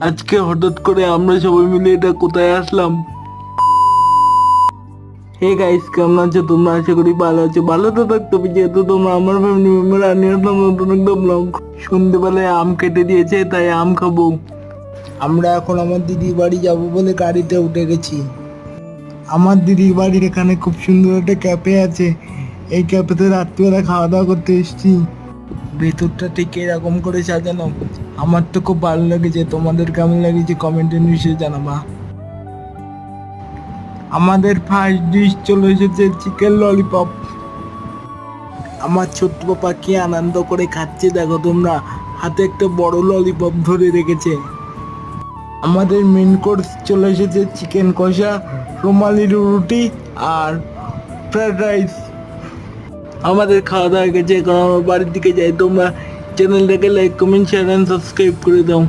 আজকে হঠাৎ করে আমরা সবাই মিলে এটা কোথায় আসলাম? হে গাইস, কেমন আছো তোমরা? আশা করি ভালো আছো। ভালো তো থাকতে হবে, যেহেতু তোমরা আমার ফ্যামিলি মেম্বার। আমি আসলাম নতুন একটা ব্লগ। সন্ধ্যেবেলায় আম কেটে দিয়েছে, তাই আম খাবো। আমরা এখন আমার দিদির বাড়ি যাব বলে গাড়িতে উঠে গেছি। আমার দিদির বাড়ির এখানে খুব সুন্দর একটা ক্যাফে আছে। এই ক্যাফেতে রাত্রিবেলা খাওয়া দাওয়া করতে এসেছি। ভেতরটা ঠিক এরকম করে সাজানো। আমার তো খুব ভালো লেগেছে। তোমাদের কেমন লেগেছে কমেন্টে নিশ্চয়ই জানাবা। আমাদের ফার্স্ট ডিশ চলে এসেছে চিকেন ললিপপ। আমার ছোট্ট পাপা কি আনন্দ করে খাচ্ছে দেখো তোমরা। হাতে একটা বড় ললিপপ ধরে রেখেছে। আমাদের মেন কোর্স চলে এসেছে চিকেন কষা, রুমালি রুটি আর ফ্রাইড রাইস। আমাদের খাওয়া দাওয়া হয়ে গেছে, এখন আমার বাড়ির দিকে যাই। তোমরা চ্যানেলটাকে like comment share and subscribe করে দাও।